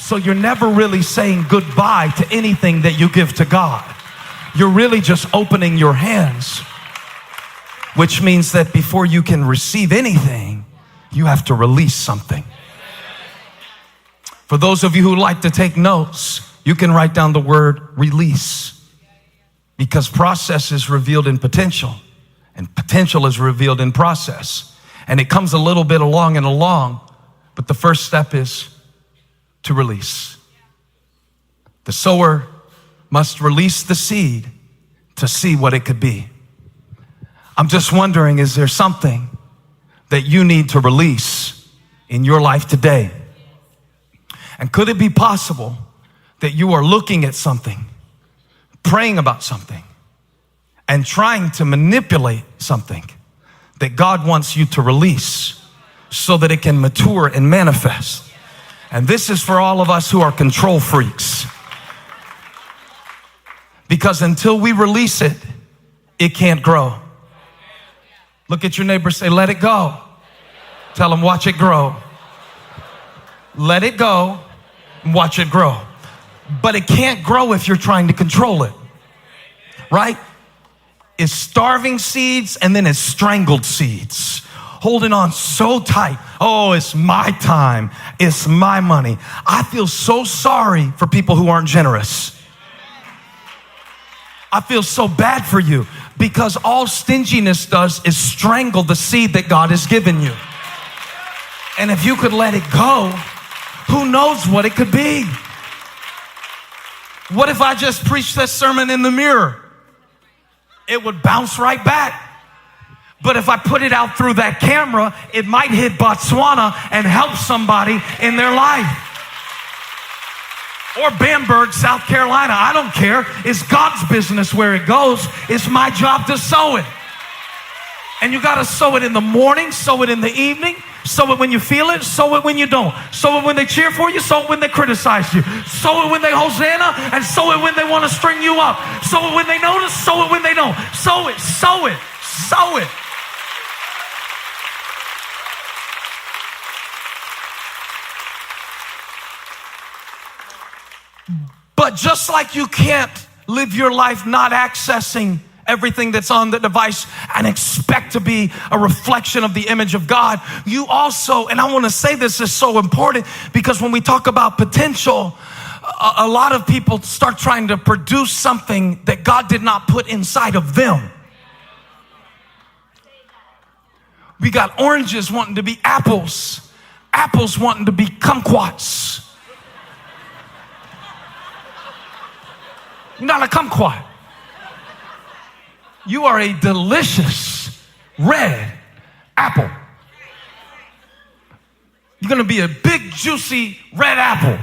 So you're never really saying goodbye to anything that you give to God. You're really just opening your hands, which means that before you can receive anything, you have to release something. For those of you who like to take notes, you can write down the word release, because process is revealed in potential and potential is revealed in process. And it comes a little bit along and along, but the first step is to release. The sower must release the seed to see what it could be. I'm just wondering, is there something that you need to release in your life today? And could it be possible that you are looking at something, praying about something, and trying to manipulate something that God wants you to release so that it can mature and manifest? And this is for all of us who are control freaks. Because until we release it, it can't grow. Look at your neighbor, say, let it go. Tell them, watch it grow. Let it go and watch it grow. But it can't grow if you're trying to control it, right? It's starving seeds and then it's strangled seeds. Holding on so tight. Oh, it's my time. It's my money. I feel so sorry for people who aren't generous. I feel so bad for you, because all stinginess does is strangle the seed that God has given you. And if you could let it go, who knows what it could be? What if I just preached this sermon in the mirror? It would bounce right back. But if I put it out through that camera, it might hit Botswana and help somebody in their life. Or Bamberg, South Carolina. I don't care. It's God's business where it goes. It's my job to sow it. And you got to sow it in the morning, sow it in the evening, sow it when you feel it, sow it when you don't. Sow it when they cheer for you, sow it when they criticize you. Sow it when they Hosanna, and sow it when they want to string you up. Sow it when they notice, sow it when they don't. Sow it, sow it, sow it. But just like you can't live your life not accessing everything that's on the device and expect to be a reflection of the image of God, you also, and I want to say this is so important, because when we talk about potential, a lot of people start trying to produce something that God did not put inside of them. We got oranges wanting to be apples, apples wanting to be kumquats. You're not a kumquat. You are a delicious red apple. You're going to be a big, juicy red apple,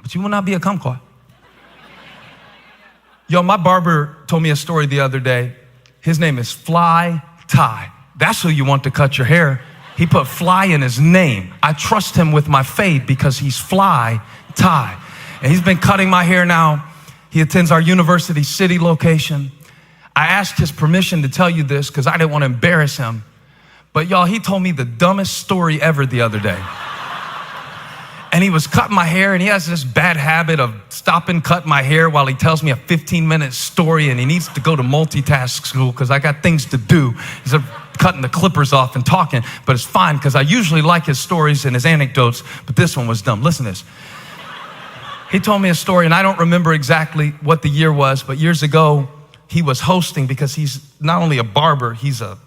but you will not be a kumquat. Yo, my barber told me a story the other day. His name is Fly Ty. That's who you want to cut your hair. He put Fly in his name. I trust him with my fade because he's Fly Ty. And he's been cutting my hair now. He attends our University City location. I asked his permission to tell you this because I didn't want to embarrass him. But y'all, he told me the dumbest story ever the other day. And he was cutting my hair, and he has this bad habit of stopping, cutting my hair while he tells me a 15-minute story, and he needs to go to multitask school because I got things to do. He's cutting the clippers off and talking, but it's fine because I usually like his stories and his anecdotes, but this one was dumb. Listen to this. He told me a story, and I don't remember exactly what the year was, but years ago, he was hosting, because he's not only a barber, he's a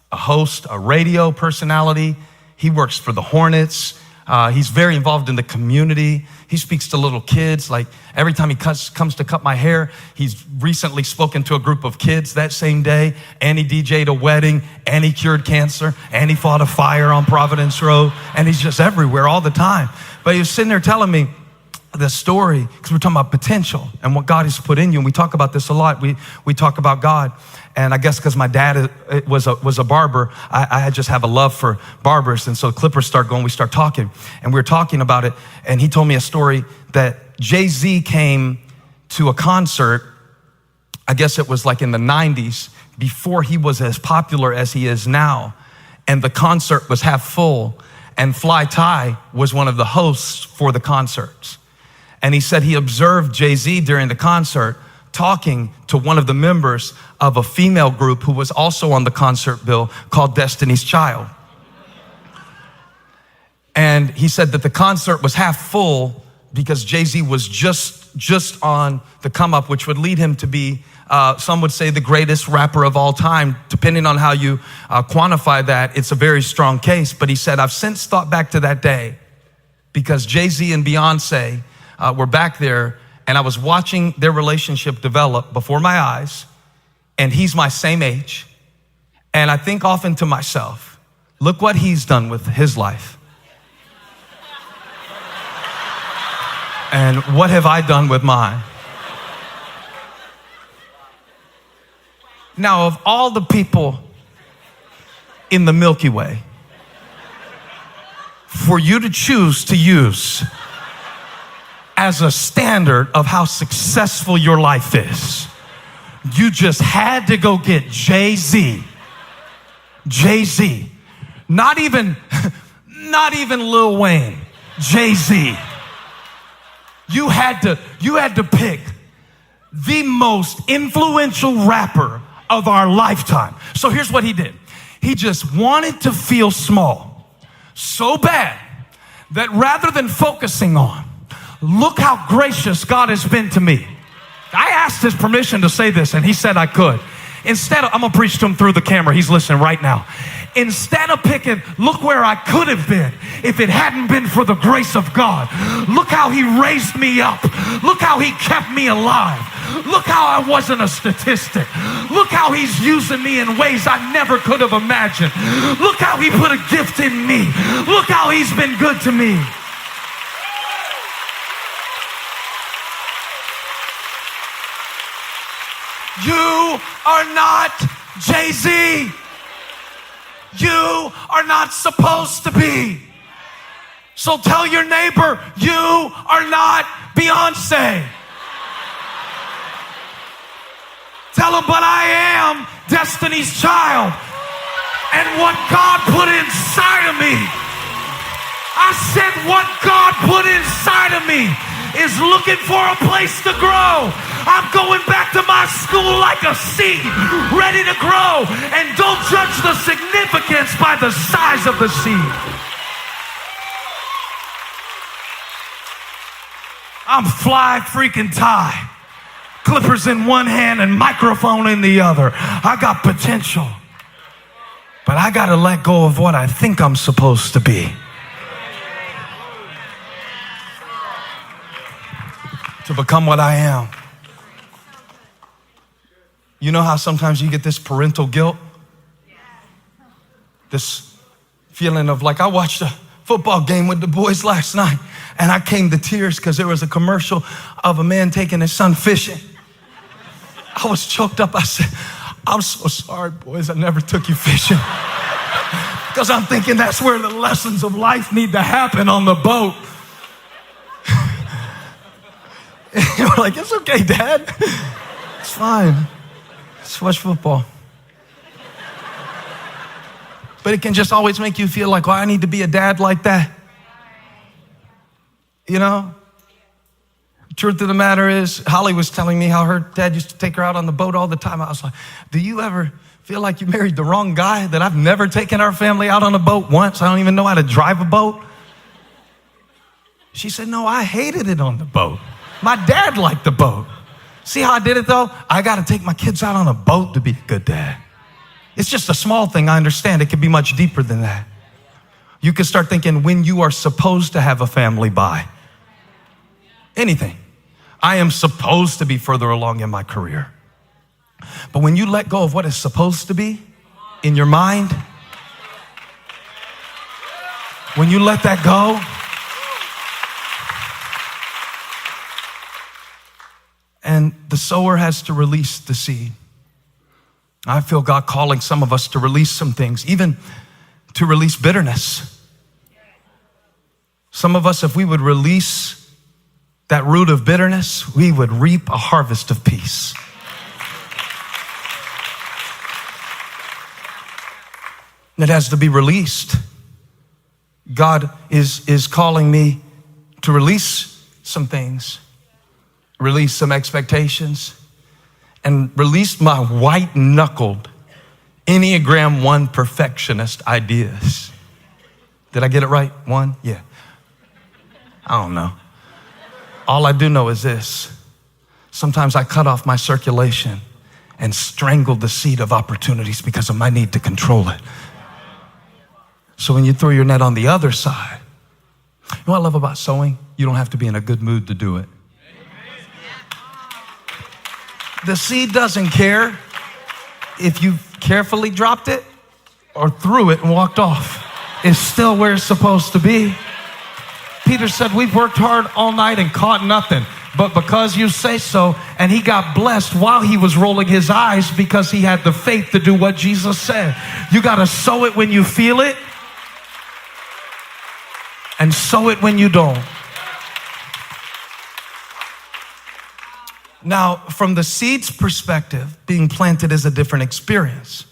host, a radio personality. He works for the Hornets. He's very involved in the community. He speaks to little kids. Like every time he comes to cut my hair, he's recently spoken to a group of kids that same day. And he DJ'd a wedding, and he cured cancer, and he fought a fire on Providence Road, and he's just everywhere all the time. But he was sitting there telling me the story, because we're talking about potential and what God has put in you. And we talk about this a lot. We talk about God. And I guess because my dad was a barber, I just have a love for barbers. And so clippers start going, we start talking. And we were talking about it. And he told me a story that Jay-Z came to a concert, I guess it was like in the 90s, before he was as popular as he is now. And the concert was half full. and Fly Ty was one of the hosts for the concerts. And he said he observed Jay-Z during the concert talking to one of the members of a female group who was also on the concert bill called Destiny's Child. And he said that the concert was half full because Jay-Z was just on the come up, which would lead him to be, some would say, the greatest rapper of all time. Depending on how you quantify that, it's a very strong case. But he said, I've since thought back to that day because Jay-Z and Beyonce were back there, and I was watching their relationship develop before my eyes, and he's my same age. And I think often to myself, look what he's done with his life. And what have I done with mine? Now, of all the people in the Milky Way, for you to choose to use as a standard of how successful your life is, you just had to go get Jay-Z. Jay-Z. Not even Lil Wayne. Jay-Z. You had to pick the most influential rapper of our lifetime. So here's what he did. He just wanted to feel small so bad that rather than focusing on, look how gracious God has been to me. I asked his permission to say this, and he said I could. Instead of, I'm gonna preach to him through the camera. He's listening right now. Instead of picking, look where I could have been if it hadn't been for the grace of God. Look how he raised me up. Look how he kept me alive. Look how I wasn't a statistic. Look how he's using me in ways I never could have imagined. Look how he put a gift in me. Look how he's been good to me. You are not Jay-Z. You are not supposed to be. So tell your neighbor, you are not Beyonce. Tell him, but I am Destiny's Child. And what God put inside of me, I said what God put inside of me is looking for a place to grow. I'm going back to my school like a seed, ready to grow. And don't judge the significance by the size of the seed. I'm Fly freaking Ty. Clippers in one hand and microphone in the other. I got potential. But I got to let go of what I think I'm supposed to be to become what I am. You know how sometimes you get this parental guilt? This feeling of like, I watched a football game with the boys last night and I came to tears because there was a commercial of a man taking his son fishing. I was choked up. I said, I'm so sorry, boys, I never took you fishing. Because I'm thinking that's where the lessons of life need to happen, on the boat. You're like, it's okay, Dad. It's fine. Let's watch football. But it can just always make you feel like, oh, I need to be a dad like that. You know? Truth of the matter is, Holly was telling me how her dad used to take her out on the boat all the time. I was like, do you ever feel like you married the wrong guy? That I've never taken our family out on a boat once. I don't even know how to drive a boat. She said, no, I hated it on the boat. My dad liked the boat. See how I did it though? I got to take my kids out on a boat to be a good dad. It's just a small thing, I understand. It could be much deeper than that. You can start thinking when you are supposed to have a family by. Anything. I am supposed to be further along in my career. But when you let go of what is supposed to be in your mind, when you let that go, and the sower has to release the seed. I feel God calling some of us to release some things, even to release bitterness. Some of us, if we would release that root of bitterness, we would reap a harvest of peace. It has to be released. God is calling me to release some things, release some expectations, and release my white-knuckled Enneagram 1 perfectionist ideas. Did I get it right? 1? Yeah. I don't know. All I do know is this. Sometimes I cut off my circulation and strangle the seed of opportunities because of my need to control it. So when you throw your net on the other side, you know what I love about sowing? You don't have to be in a good mood to do it. The seed doesn't care if you carefully dropped it or threw it and walked off. It's still where it's supposed to be. Peter said, we've worked hard all night and caught nothing, but because you say so. And he got blessed while he was rolling his eyes because he had the faith to do what Jesus said. You got to sow it when you feel it and sow it when you don't. Now, from the seed's perspective, being planted is a different experience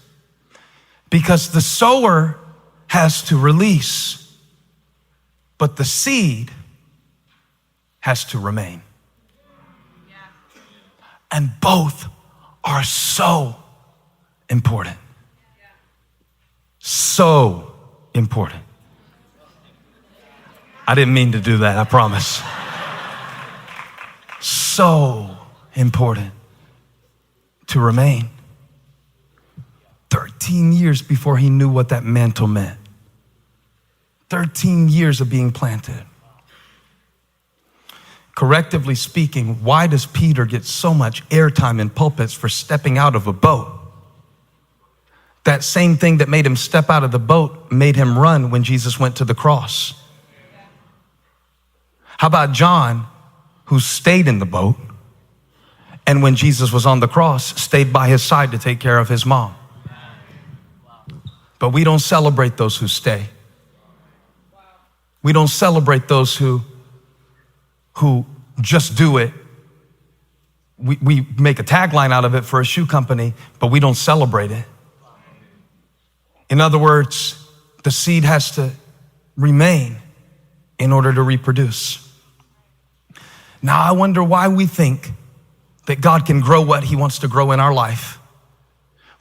because the sower has to release, but the seed has to remain. And both are so important. So important. I didn't mean to do that, I promise. So important to remain. 13 years before he knew what that mantle meant. 13 years of being planted. Correctively speaking, why does Peter get so much airtime in pulpits for stepping out of a boat? That same thing that made him step out of the boat made him run when Jesus went to the cross. How about John, who stayed in the boat, and when Jesus was on the cross, stayed by his side to take care of his mom? But we don't celebrate those who stay. We don't celebrate those who just do it. We make a tagline out of it for a shoe company, but we don't celebrate it. In other words, the seed has to remain in order to reproduce. Now, I wonder why we think that God can grow what he wants to grow in our life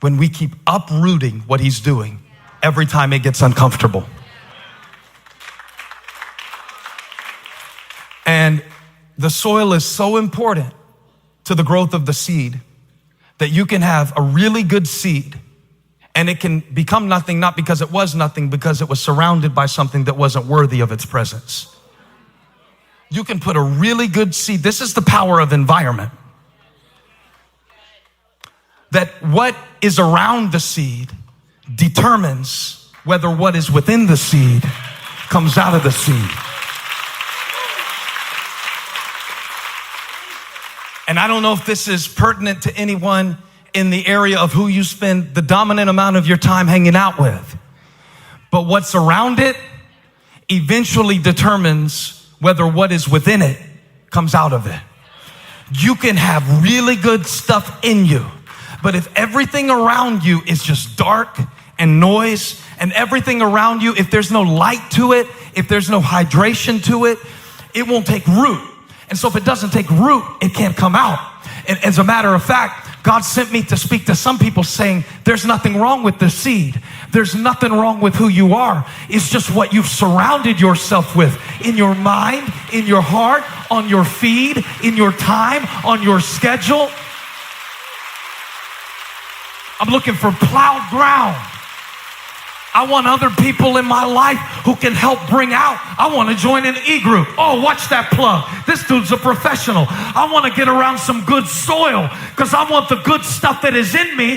when we keep uprooting what he's doing every time it gets uncomfortable. And the soil is so important to the growth of the seed that you can have a really good seed and it can become nothing, not because it was nothing, because it was surrounded by something that wasn't worthy of its presence. You can put a really good seed. This is the power of environment. That what is around the seed determines whether what is within the seed comes out of the seed. And I don't know if this is pertinent to anyone in the area of who you spend the dominant amount of your time hanging out with. But what's around it eventually determines whether what is within it comes out of it. You can have really good stuff in you, but if everything around you is just dark and noise, and everything around you, if there's no light to it, if there's no hydration to it, it won't take root. And so if it doesn't take root, it can't come out. And as a matter of fact, God sent me to speak to some people saying, there's nothing wrong with the seed. There's nothing wrong with who you are. It's just what you've surrounded yourself with in your mind, in your heart, on your feed, in your time, on your schedule. I'm looking for plowed ground. I want other people in my life who can help bring out. I want to join an E-group. Oh, watch that plug. This dude's a professional. I want to get around some good soil because I want the good stuff that is in me